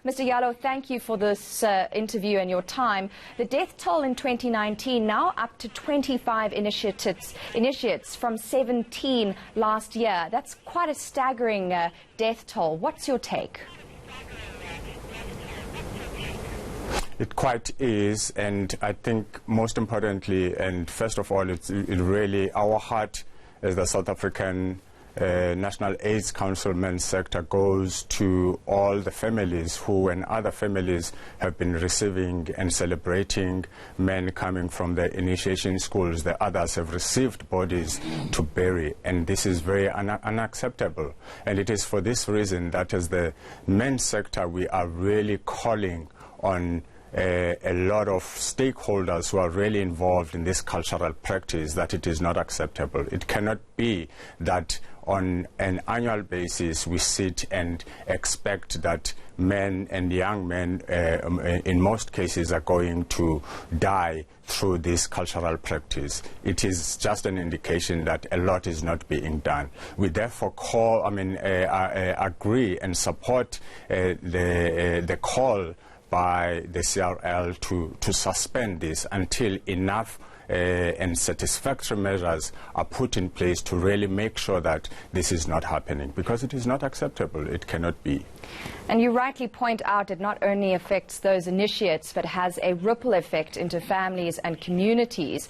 Mr. Yalo, thank you for this interview and your time. The death toll in 2019 now up to 25 initiates from 17 last year. That's quite a staggering death toll. What's your take? It quite is, and I think most importantly, and first of all, it really our heart as the South African National AIDS Council Men's Sector goes to all the families who and other families have been receiving and celebrating men coming from the initiation schools. The others have received bodies to bury, and this is very unacceptable. And it is for this reason that as the men's sector we are really calling on a lot of stakeholders who are really involved in this cultural practice that it is not acceptable. It cannot be that on an annual basis we sit and expect that men and young men in most cases are going to die through this cultural practice. It is just an indication that a lot is not being done. We therefore agree and support the call by the CRL to suspend this until enough and satisfactory measures are put in place to really make sure that this is not happening, because it is not acceptable. It cannot be. And you rightly point out it not only affects those initiates, but has a ripple effect into families and communities.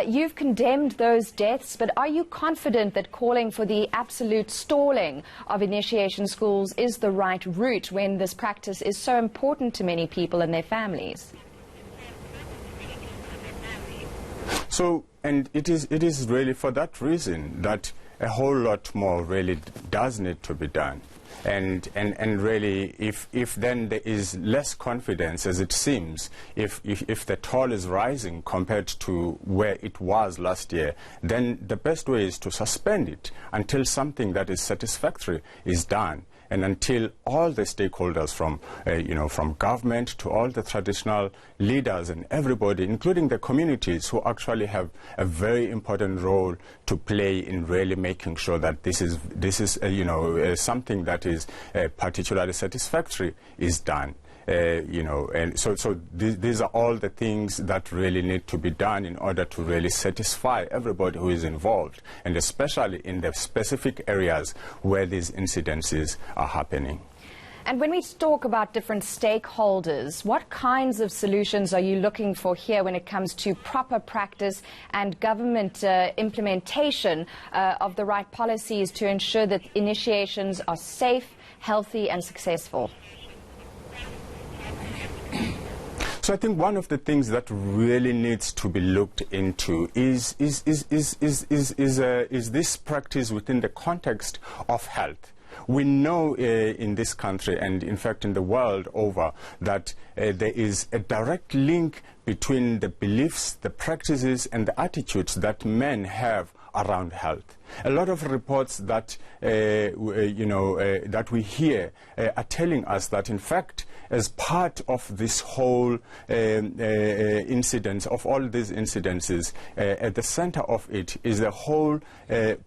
You've condemned those deaths, but are you confident that calling for the absolute stalling of initiation schools is the right route when this practice is so important to many people and their families? So, and it is really for that reason that a whole lot more really does need to be done. And really, if then there is less confidence, as it seems, if the toll is rising compared to where it was last year, then the best way is to suspend it until something that is satisfactory is done. And until all the stakeholders from government to all the traditional leaders and everybody, including the communities who actually have a very important role to play in really making sure that this is something that is particularly satisfactory is done. And so these are all the things that really need to be done in order to really satisfy everybody who is involved, and especially in the specific areas where these incidences are happening. And when we talk about different stakeholders, what kinds of solutions are you looking for here when it comes to proper practice and government implementation of the right policies to ensure that initiations are safe, healthy and successful? So I think one of the things that really needs to be looked into is this practice within the context of health. We know in this country and in fact in the world over that there is a direct link between the beliefs, the practices and the attitudes that men have around health. A lot of reports that that we hear are telling us that in fact as part of this whole incidence, of all these incidences, at the center of it is the whole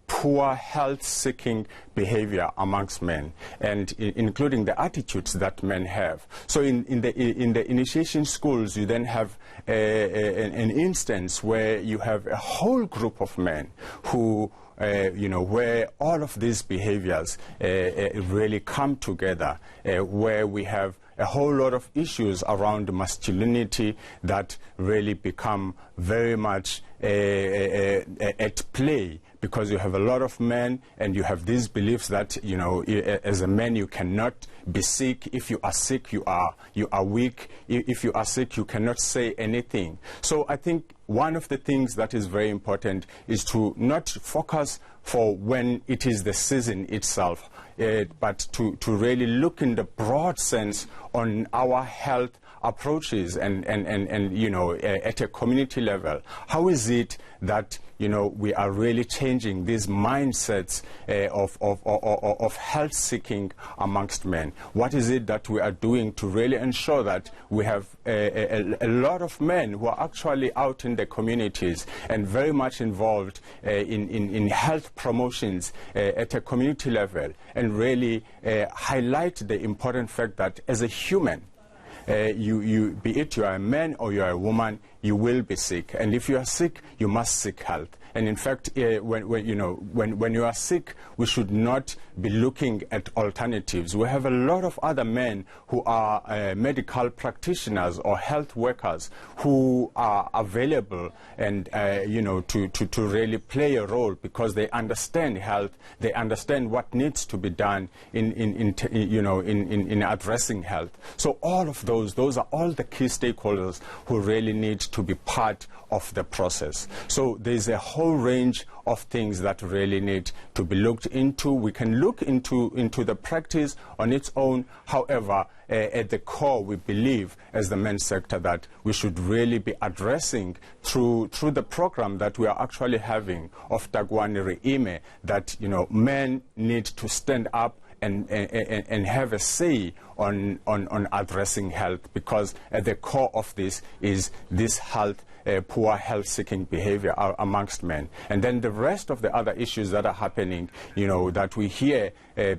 poor health-seeking behavior amongst men, and including the attitudes that men have. So in the initiation schools, you then have an instance where you have a whole group of men who where all of these behaviors really come together, where we have a whole lot of issues around masculinity that really become very much at play, because you have a lot of men and you have these beliefs that, as a man you cannot be sick. If you are sick, you are weak. If you are sick, you cannot say anything. So I think one of the things that is very important is to not focus for when it is the season itself, but to really look in the broad sense on our health approaches and at a community level. How is it that we are really changing these mindsets of health seeking amongst men? What is it that we are doing to really ensure that we have a lot of men who are actually out in the communities and very much involved in health promotions at a community level, and really highlight the important fact that as a human. Be it you are a man or you are a woman, you will be sick. And if you are sick, you must seek help. And in fact, when you are sick, we should not be looking at alternatives. We have a lot of other men who are medical practitioners or health workers who are available and to really play a role, because they understand health, they understand what needs to be done in addressing health. So all of those are all the key stakeholders who really need to be part of the process. So there's a whole range of things that really need to be looked into. We can look into the practice on its own. However, at the core, we believe as the men's sector that we should really be addressing through the program that we are actually having of Tagwani Reime, that men need to stand up and have a say on addressing health, because at the core of this is this poor health-seeking behavior amongst men. And then the rest of the other issues that are happening, that we hear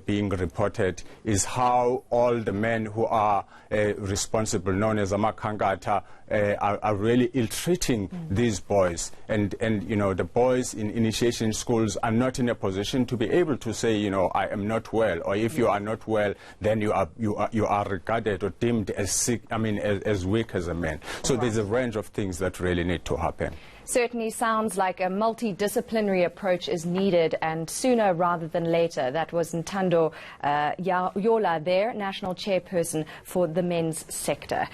being reported, is how all the men who are responsible, known as amakangata, are really ill-treating these boys. And the boys in initiation schools are not in a position to be able to say, I am not well, or if you are not well, then you are regarded or deemed as sick, as weak as a man. So there's a range of things that really need to happen. Certainly sounds like a multidisciplinary approach is needed, and sooner rather than later. That was Ntando Yalo there, National Chairperson for the men's sector.